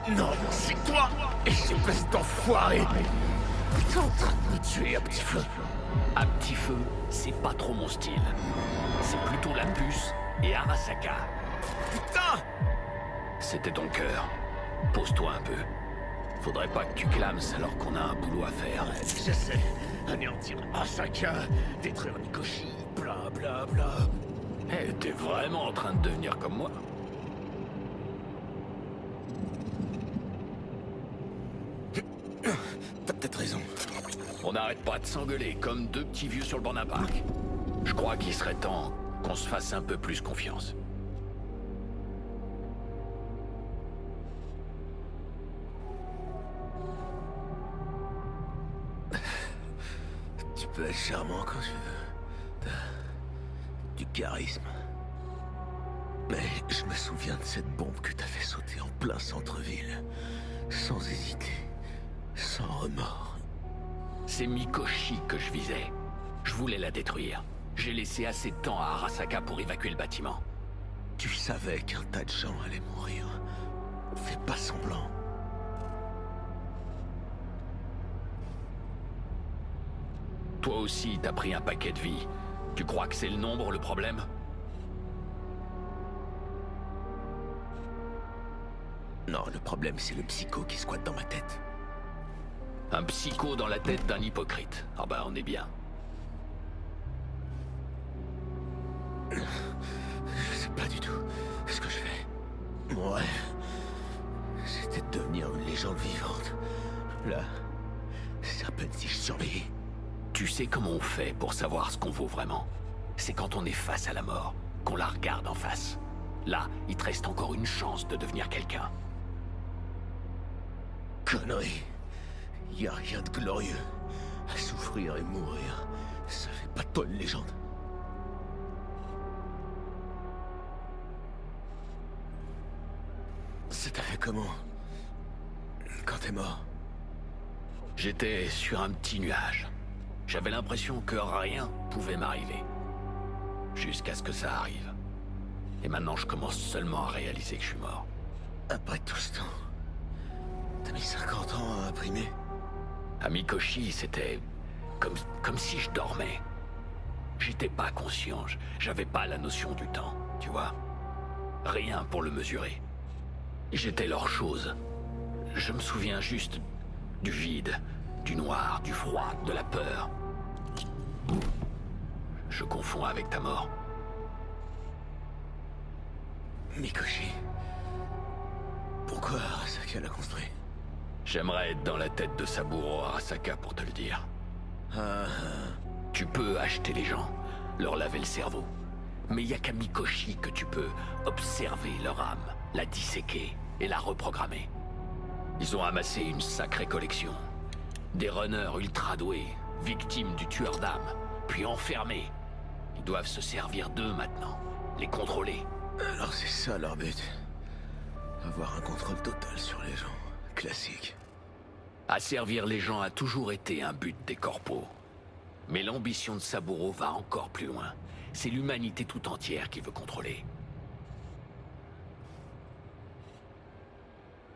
Non, c'est toi, espèce d'enfoiré. T'es en train de me tuer à petit feu. À petit feu, c'est pas trop mon style. C'est plutôt la puce et Arasaka. Putain! C'était ton cœur. Pose-toi un peu. Faudrait pas que tu clames alors qu'on a un boulot à faire. J'essaie anéantir Asaka, détruire Mikoshi, bla bla bla. Eh, t'es vraiment en train de devenir comme moi? T'as peut-être raison. On n'arrête pas de s'engueuler comme deux petits vieux sur le banc d'un parc. Je crois qu'il serait temps qu'on se fasse un peu plus confiance. Tu peux être charmant quand tu veux. T'as du charisme. Mais je me souviens de cette bombe que t'as fait sauter en plein centre-ville. Sans hésiter. Sans remords. C'est Mikoshi que je visais. Je voulais la détruire. J'ai laissé assez de temps à Arasaka pour évacuer le bâtiment. Tu savais qu'un tas de gens allaient mourir. Fais pas semblant. Toi aussi, t'as pris un paquet de vies. Tu crois que c'est le nombre le problème? Non, le problème c'est le psycho qui squatte dans ma tête. Un psycho dans la tête d'un hypocrite. Ah bah on est bien. Je sais pas du tout ce que je fais. Mon rêve, c'était de devenir une légende vivante. Là, c'est à peine si je surveillais. Tu sais comment on fait pour savoir ce qu'on vaut vraiment? C'est quand on est face à la mort, qu'on la regarde en face. Là, il te reste encore une chance de devenir quelqu'un. Connerie. Y a rien de glorieux. À souffrir et mourir, ça fait pas de toi une légende. Ça t'a fait comment? Quand t'es mort? J'étais sur un petit nuage. J'avais l'impression que rien pouvait m'arriver. Jusqu'à ce que ça arrive. Et maintenant, je commence seulement à réaliser que je suis mort. Après tout ce temps, t'as mis 50 ans à imprimer? À Mikoshi, c'était comme si je dormais. J'étais pas conscient, j'avais pas la notion du temps, tu vois. Rien pour le mesurer. J'étais leur chose. Je me souviens juste du vide, du noir, du froid, de la peur. Je confonds avec ta mort. Mikoshi. Pourquoi Arasaka l'a construit? J'aimerais être dans la tête de Saburo Arasaka pour te le dire. Ah, Tu peux acheter les gens, leur laver le cerveau. Mais il y a qu'à Mikoshi que tu peux observer leur âme, la disséquer et la reprogrammer. Ils ont amassé une sacrée collection. Des runners ultra doués, victimes du tueur d'âme, puis enfermés. Ils doivent se servir d'eux maintenant, les contrôler. alors c'est ça leur but. Avoir un contrôle total sur les gens. Classique. Asservir les gens a toujours été un but des corpos. Mais l'ambition de Saburo va encore plus loin. C'est l'humanité tout entière qu'il veut contrôler.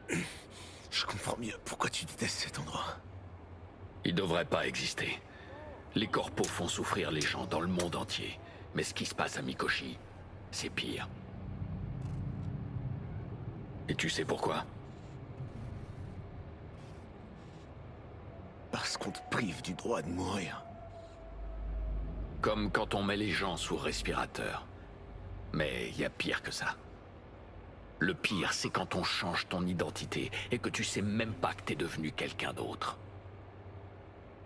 Je comprends mieux pourquoi tu détestes cet endroit. Il devrait pas exister. Les corpos font souffrir les gens dans le monde entier. Mais ce qui se passe à Mikoshi, c'est pire. Et tu sais pourquoi? Parce qu'on te prive du droit de mourir. Comme quand on met les gens sous respirateur. Mais il y a pire que ça. Le pire, c'est quand on change ton identité et que tu sais même pas que t'es devenu quelqu'un d'autre.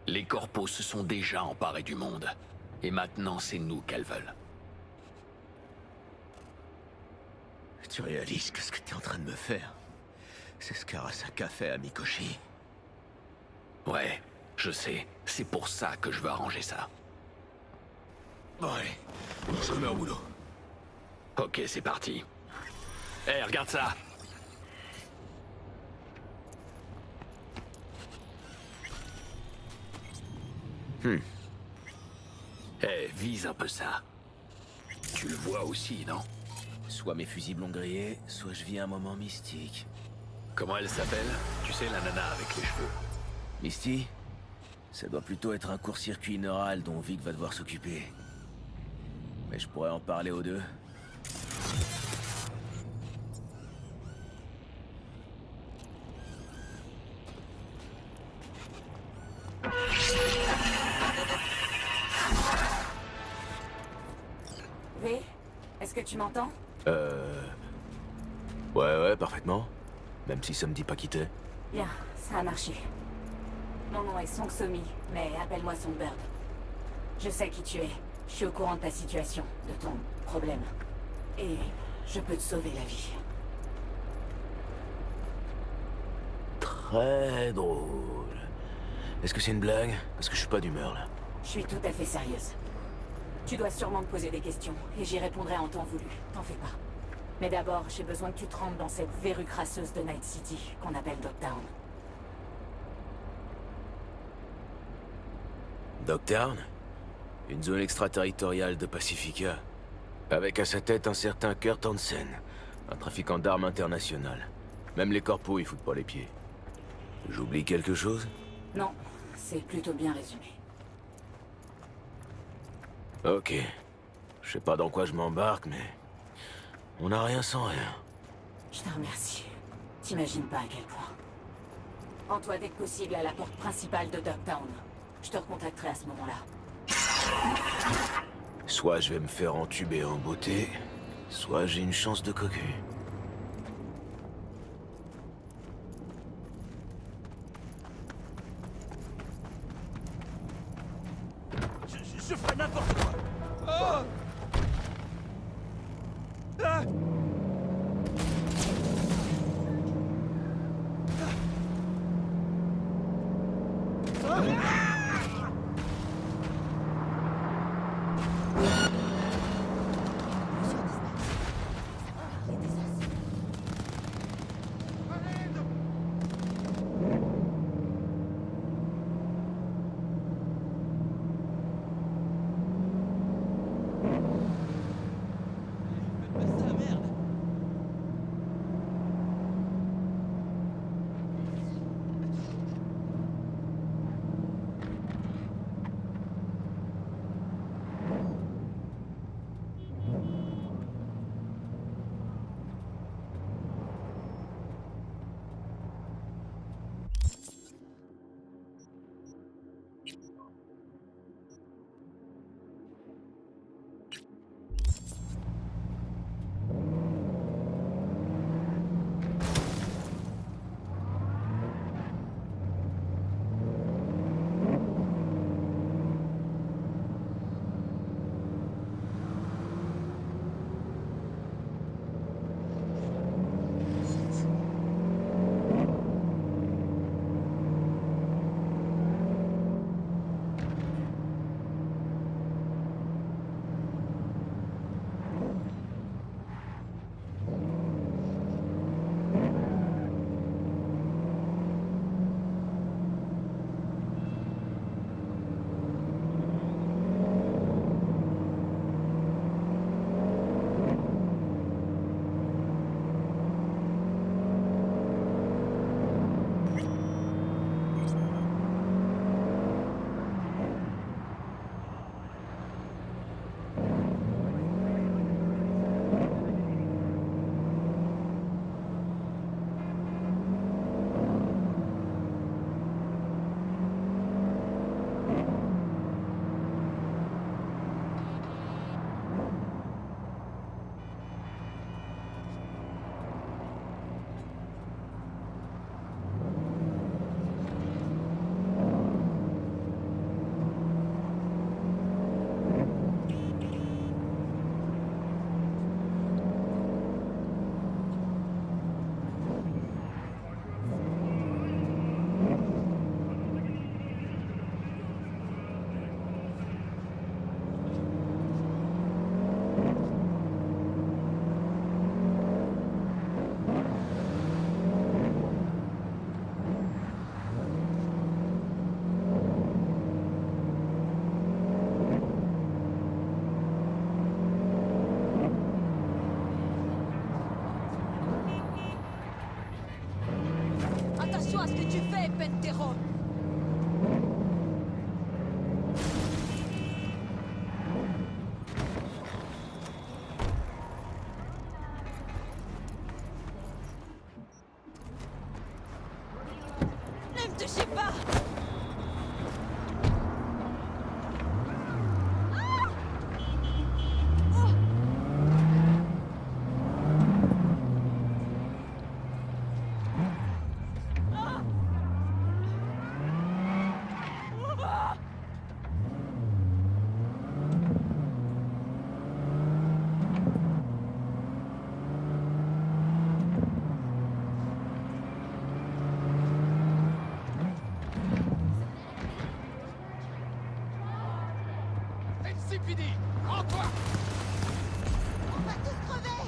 Les corpos se sont déjà emparés du monde. Et maintenant, c'est nous qu'elles veulent. Tu réalises que ce que t'es en train de me faire, c'est ce qu'Arasaka fait à Mikoshi. Ouais, je sais. C'est pour ça que je veux arranger ça. Bon allez, on se met au boulot. Ok, c'est parti. Hé, regarde ça! Hé, vise un peu ça. Tu le vois aussi, non? Soit mes fusibles ont grillé, soit je vis un moment mystique. Comment elle s'appelle? Tu sais, la nana avec les cheveux. Misty? Ça doit plutôt être un court-circuit neural dont Vic va devoir s'occuper. Mais je pourrais en parler aux deux. V, est-ce que tu m'entends? Ouais, parfaitement. Même si ça me dit pas quitter. Bien, ça a marché. Mon nom est Song Somi, mais appelle-moi Songbird. Je sais qui tu es. Je suis au courant de ta situation, de ton problème. Et je peux te sauver la vie. Très drôle. Est-ce que c'est une blague? Parce que je suis pas d'humeur, là. Je suis tout à fait sérieuse. Tu dois sûrement me poser des questions, et j'y répondrai en temps voulu. T'en fais pas. Mais d'abord, j'ai besoin que tu te rendes dans cette verrue crasseuse de Night City, qu'on appelle Dogtown. Dogtown? Une zone extraterritoriale de Pacifica. Avec à sa tête un certain Kurt Hansen, un trafiquant d'armes international. Même les corpos y foutent pas les pieds. J'oublie quelque chose? Non, c'est plutôt bien résumé. Ok. Je sais pas dans quoi je m'embarque, mais... on n'a rien sans rien. Je te remercie. T'imagines pas à quel point. Rends-toi dès que possible à la porte principale de Dogtown. Je te recontacterai à ce moment-là. Soit je vais me faire entuber en beauté, soit j'ai une chance de cocu. Je ferai n'importe quoi. Oh ah tu fais, Pentero? Ne me touchez pas! NCPD, rends-toi! On va tous crever!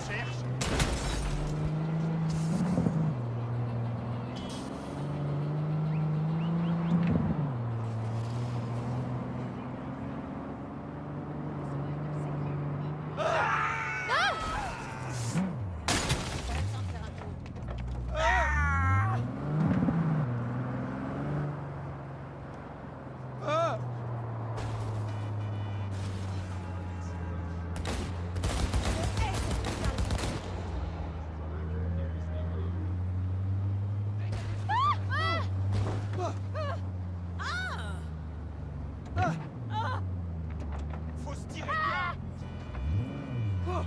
Cherche! Ah! Faut se tirer bien! Oh!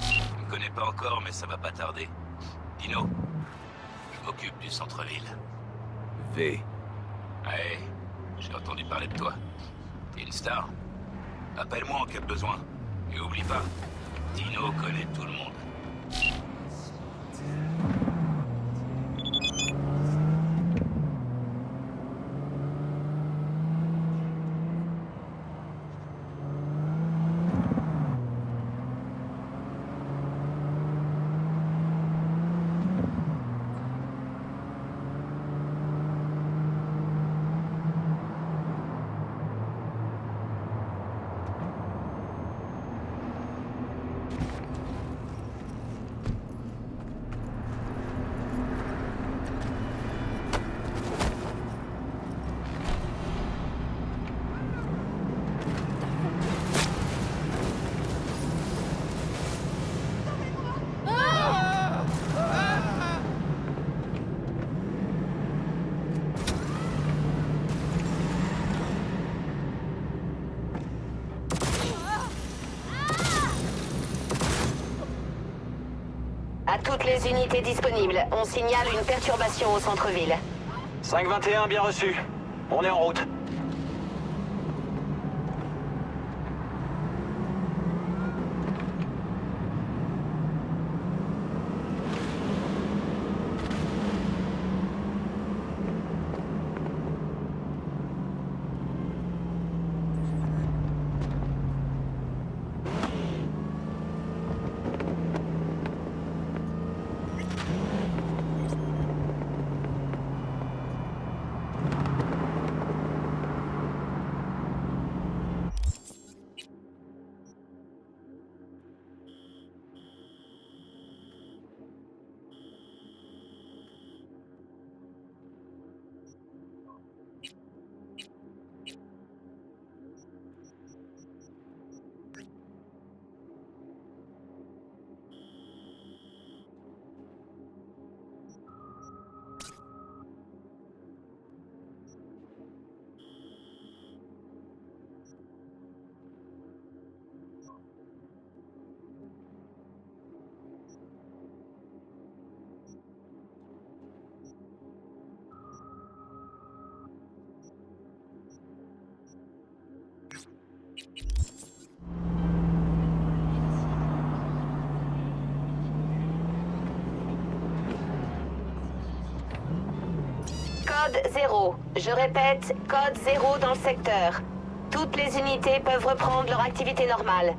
Je ne connais pas encore, mais ça va pas tarder. Dino, je m'occupe du centre-ville. V. Ouais, j'ai entendu parler de toi. T'es une star. Appelle-moi en cas de besoin. Et oublie pas, Dino connaît tout le monde. À toutes les unités disponibles, on signale une perturbation au centre-ville. 521, bien reçu. On est en route. Code 0. Je répète, code 0 dans le secteur. Toutes les unités peuvent reprendre leur activité normale.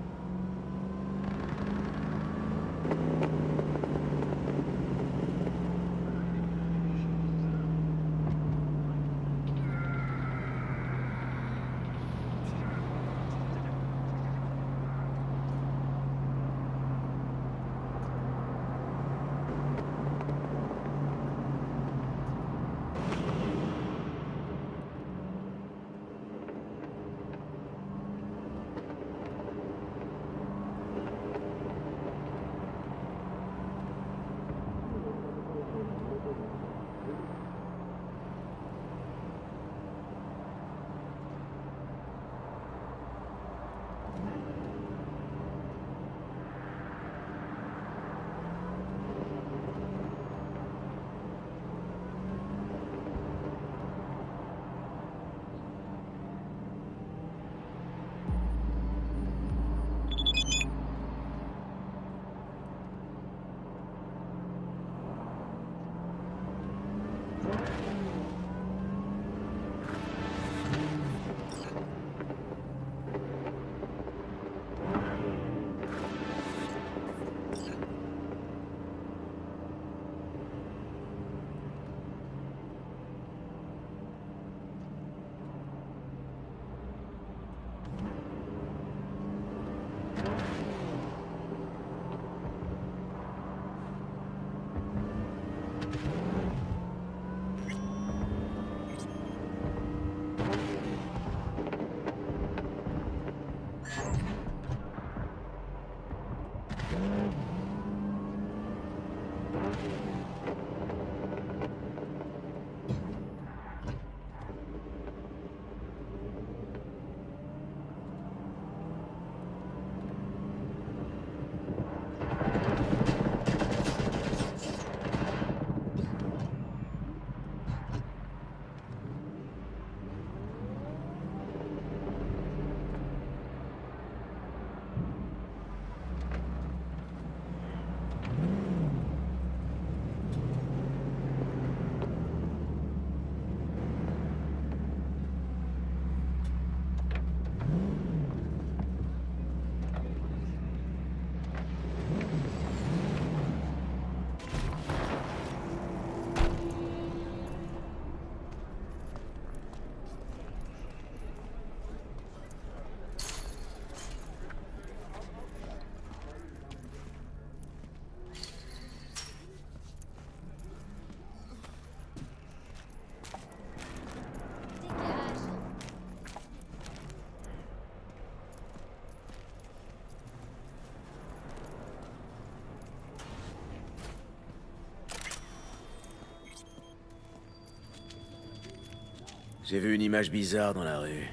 J'ai vu une image bizarre dans la rue.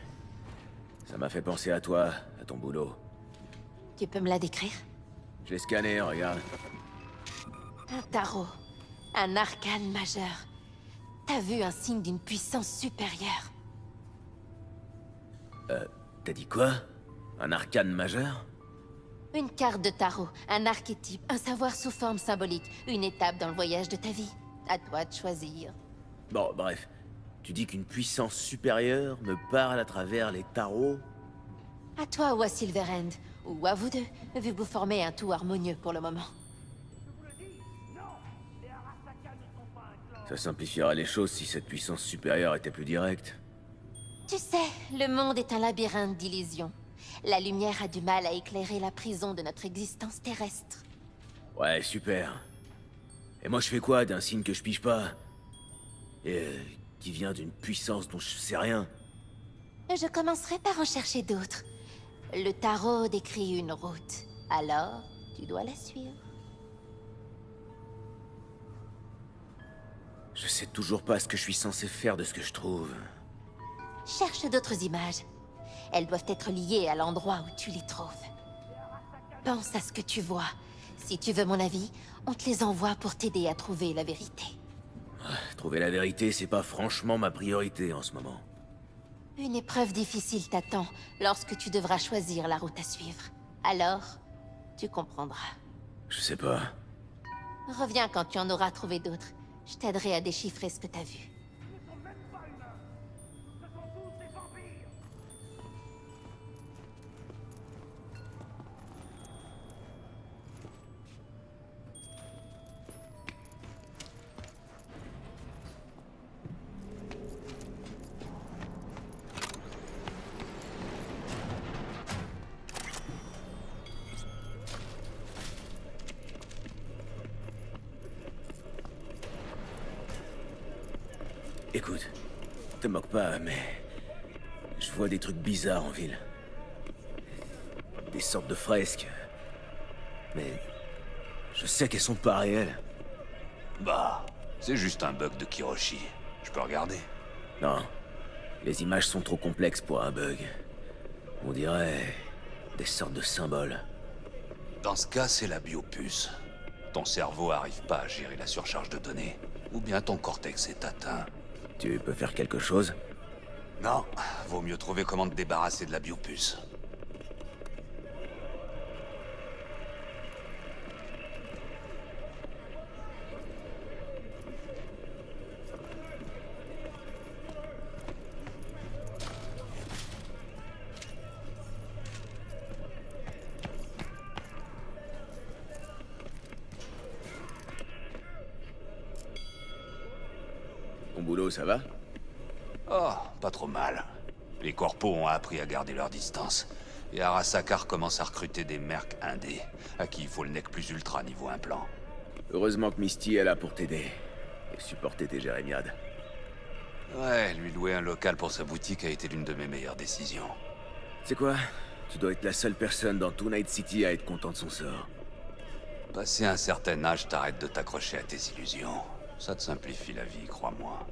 Ça m'a fait penser à toi, à ton boulot. Tu peux me la décrire? Je l'ai scanné, regarde. Un tarot. Un arcane majeur. T'as vu un signe d'une puissance supérieure. T'as dit quoi? Un arcane majeur? Une carte de tarot, un archétype, un savoir sous forme symbolique, une étape dans le voyage de ta vie. À toi de choisir. Bon, bref. Tu dis qu'une puissance supérieure me parle à travers les tarots? À toi ou à Silverhand, ou à vous deux, vu que vous formez un tout harmonieux pour le moment. Ça simplifierait les choses si cette puissance supérieure était plus directe. Tu sais, le monde est un labyrinthe d'illusions. La lumière a du mal à éclairer la prison de notre existence terrestre. Ouais, super. Et moi je fais quoi d'un signe que je pige pas? Et qui vient d'une puissance dont je sais rien? Je commencerai par en chercher d'autres. Le tarot décrit une route. Alors, tu dois la suivre. Je sais toujours pas ce que je suis censé faire de ce que je trouve. Cherche d'autres images. Elles doivent être liées à l'endroit où tu les trouves. Pense à ce que tu vois. Si tu veux mon avis, on te les envoie pour t'aider à trouver la vérité. Trouver la vérité, c'est pas franchement ma priorité en ce moment. Une épreuve difficile t'attend lorsque tu devras choisir la route à suivre. Alors, tu comprendras. Je sais pas. Reviens quand tu en auras trouvé d'autres. Je t'aiderai à déchiffrer ce que t'as vu. Écoute, te moque pas, mais... Je vois des trucs bizarres en ville. Des sortes de fresques. Mais... Je sais qu'elles sont pas réelles. Bah, c'est juste un bug de Kiroshi. Je peux regarder. Non. Les images sont trop complexes pour un bug. On dirait... des sortes de symboles. Dans ce cas, c'est la biopuce. Ton cerveau arrive pas à gérer la surcharge de données. Ou bien ton cortex est atteint. Tu peux faire quelque chose? Non, vaut mieux trouver comment te débarrasser de la biopuce. Ton boulot, ça va? Oh, pas trop mal. Les corpos ont appris à garder leur distance. Et Arasaka commence à recruter des mercs indés, à qui il faut le nec plus ultra niveau implant. Heureusement que Misty est là pour t'aider. Et supporter tes jérémiades. Ouais, lui louer un local pour sa boutique a été l'une de mes meilleures décisions. C'est quoi? Tu dois être la seule personne dans tout Night City à être content de son sort. Passé un certain âge, t'arrêtes de t'accrocher à tes illusions. Ça te simplifie la vie, crois-moi.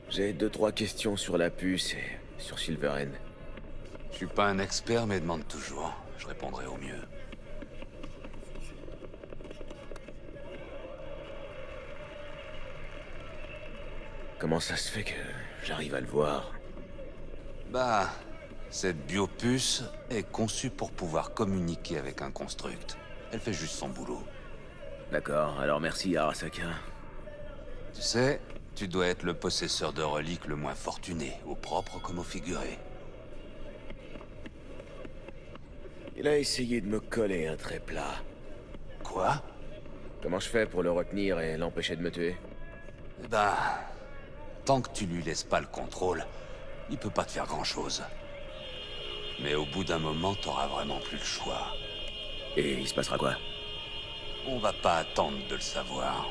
J'ai 2-3 questions sur la puce et sur Silverhand. Je suis pas un expert, mais demande toujours. Je répondrai au mieux. Comment ça se fait que j'arrive à le voir? Bah, cette biopuce est conçue pour pouvoir communiquer avec un construct. Elle fait juste son boulot. D'accord, alors merci Arasaka. Tu sais, tu dois être le possesseur de reliques le moins fortuné, au propre comme au figuré. Il a essayé de me coller un trait plat. Quoi? Comment je fais pour le retenir et l'empêcher de me tuer? Eh ben, tant que tu lui laisses pas le contrôle, il peut pas te faire grand-chose. Mais au bout d'un moment, t'auras vraiment plus le choix. Et il se passera quoi? On va pas attendre de le savoir.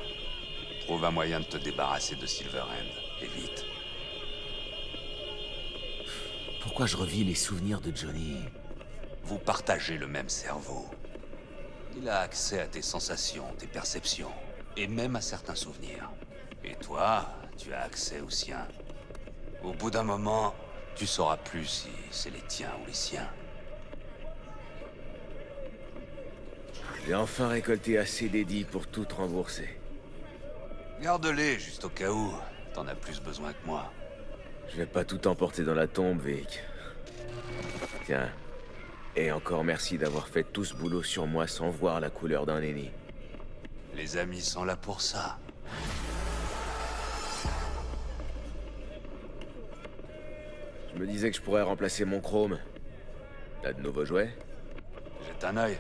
Trouve un moyen de te débarrasser de Silverhand, et vite. Pourquoi je revis les souvenirs de Johnny? Vous partagez le même cerveau. Il a accès à tes sensations, tes perceptions, et même à certains souvenirs. Et toi, tu as accès aux siens. Au bout d'un moment, tu sauras plus si c'est les tiens ou les siens. J'ai enfin récolté assez d'édits pour tout te rembourser. Garde-les, juste au cas où. T'en as plus besoin que moi. Je vais pas tout emporter dans la tombe, Vic. Tiens. Et encore merci d'avoir fait tout ce boulot sur moi sans voir la couleur d'un ennemi. Les amis sont là pour ça. Je me disais que je pourrais remplacer mon chrome. T'as de nouveaux jouets? Jette un œil.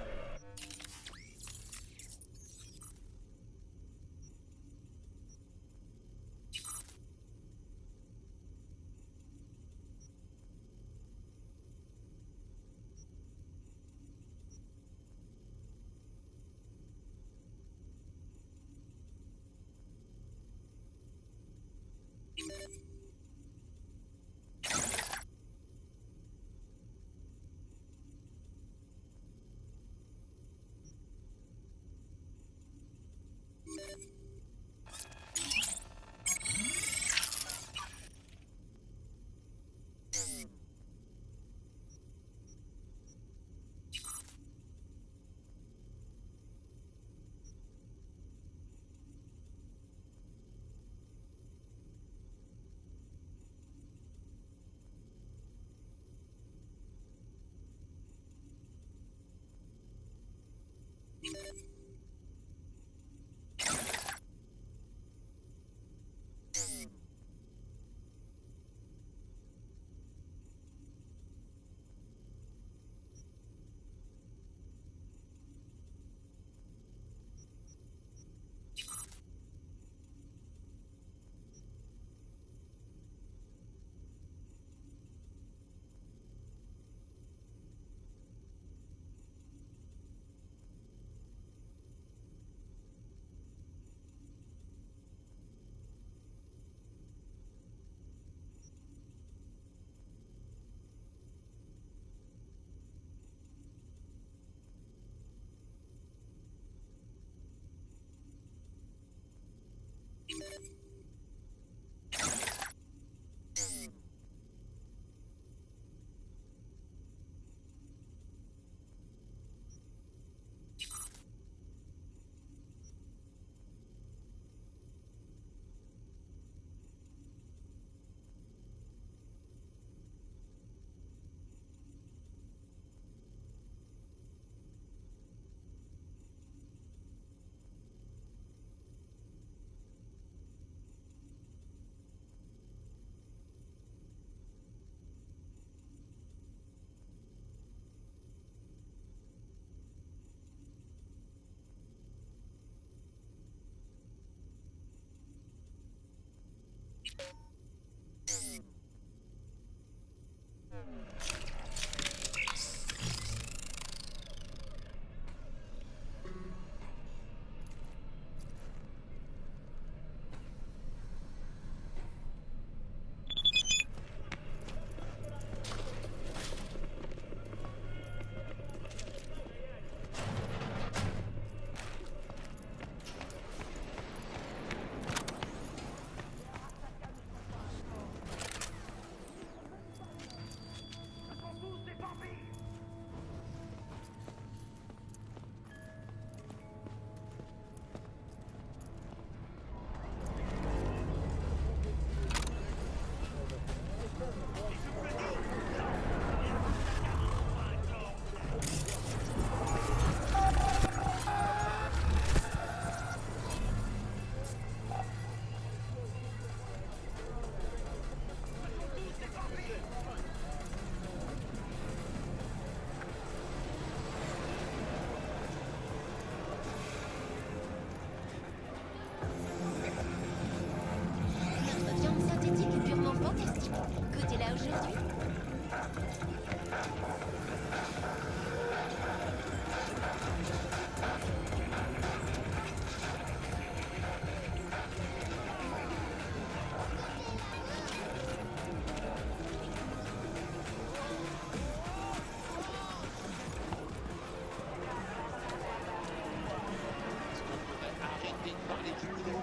Arrêtez de parler du boulot.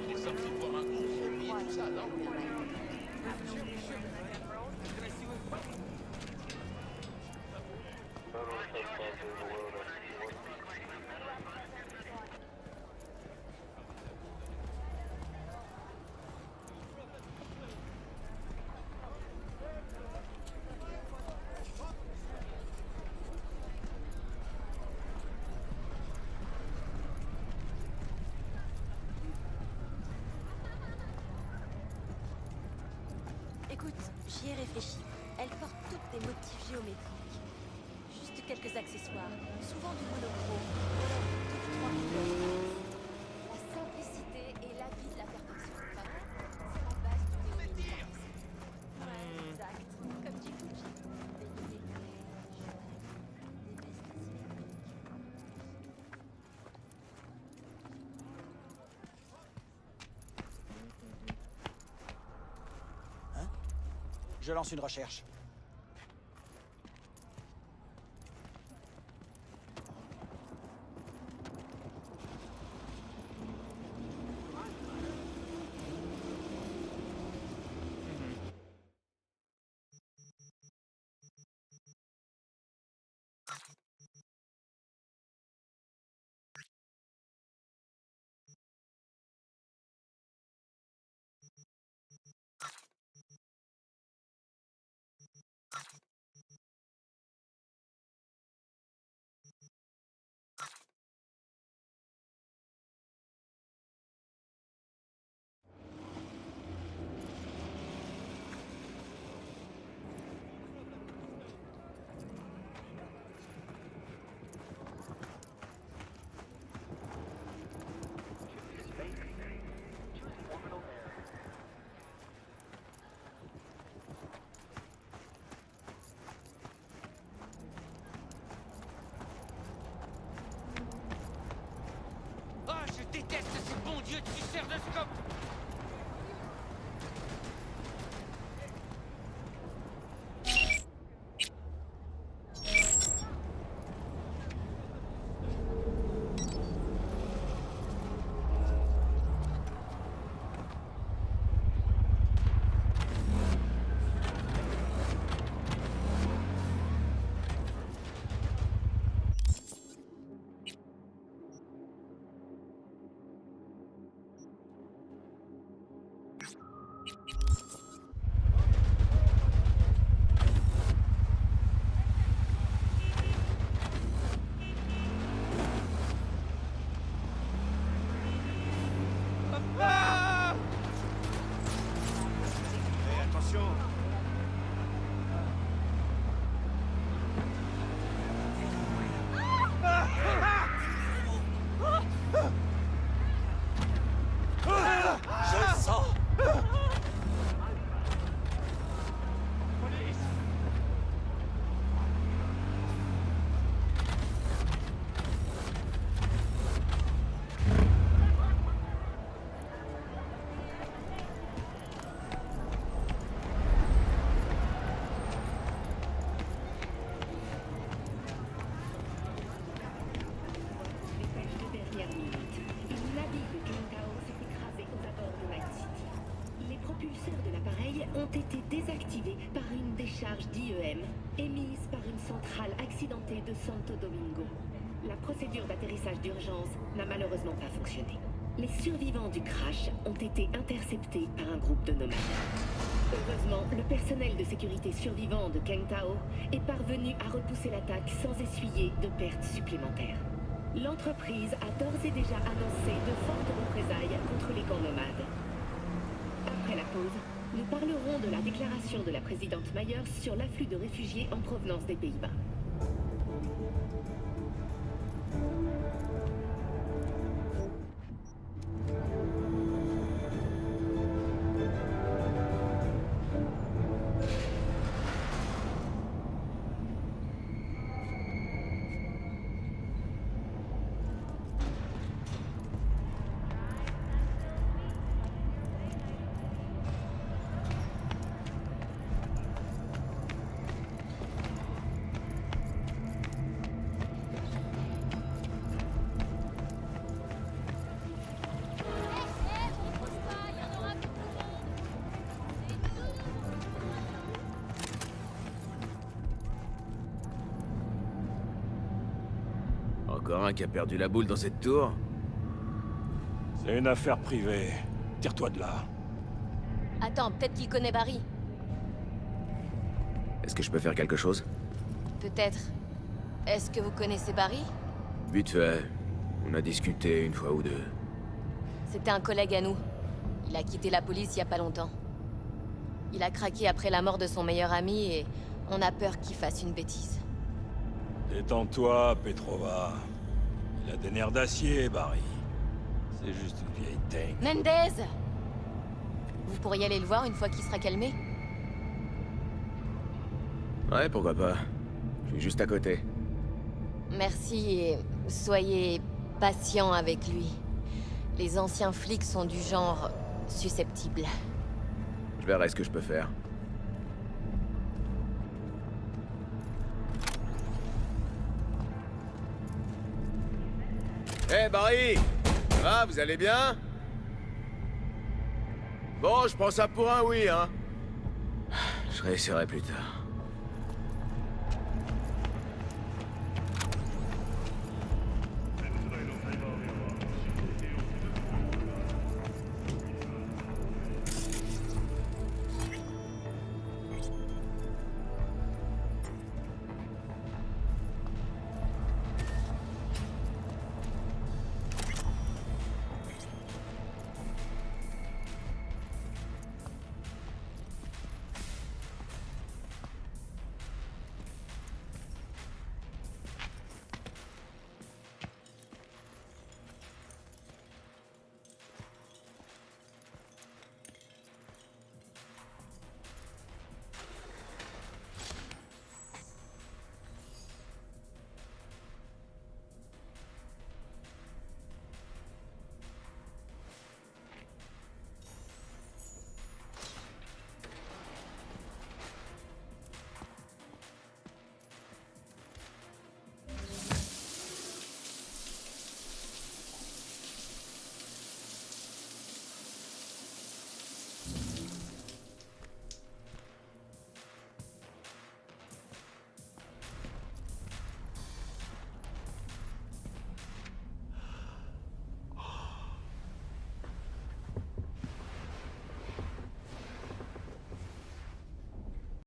Il est sorti pour un gros zombie et tout ça, non? Écoute, j'y ai réfléchi. Elles portent toutes des motifs géométriques. Juste quelques accessoires, souvent du monochrome, toutes 3 couleurs. La simplicité et l'avis de la perfection. Enfin, c'est la base du néo-militarisme. Ouais, exact. Comme dit Fuji. Des éclairs, des vestes asymétriques. Je lance une recherche. Ah, je déteste ces bons dieux de suceurs de scope. Ah! Fais attention. Je le sens. Dépêche de dernière minute. Une navire de Qingdao s'est écrasé aux abords de Night City. Les propulseurs de l'appareil ont été désactivés par une décharge d'IEM émise par une centrale accidentée de Santo Domingo. La procédure d'atterrissage d'urgence n'a malheureusement pas fonctionné. Les survivants du crash ont été interceptés par un groupe de nomades. Heureusement, le personnel de sécurité survivant de Qingdao est parvenu à repousser l'attaque sans essuyer de pertes supplémentaires. L'entreprise a d'ores et déjà annoncé de fortes représailles contre les camps nomades. Après la pause, nous parlerons de la déclaration de la présidente Myers sur l'afflux de réfugiés en provenance des Pays-Bas. Encore un qui a perdu la boule dans cette tour? C'est une affaire privée. Tire-toi de là. Attends, peut-être qu'il connaît Barry. Est-ce que je peux faire quelque chose? Peut-être. Est-ce que vous connaissez Barry? Vite fait. On a discuté une fois ou deux. C'était un collègue à nous. Il a quitté la police il y a pas longtemps. Il a craqué après la mort de son meilleur ami et on a peur qu'il fasse une bêtise. Détends-toi, Petrova. Il a des nerfs d'acier, Barry. C'est juste une vieille tank. Mendez! Vous pourriez aller le voir une fois qu'il sera calmé? Ouais, pourquoi pas. Je suis juste à côté. Merci et soyez patient avec lui. Les anciens flics sont du genre susceptibles. Je verrai ce que je peux faire. Hé Barry! Ça va, vous allez bien? Bon, je prends ça pour un oui, hein. Je réessayerai plus tard.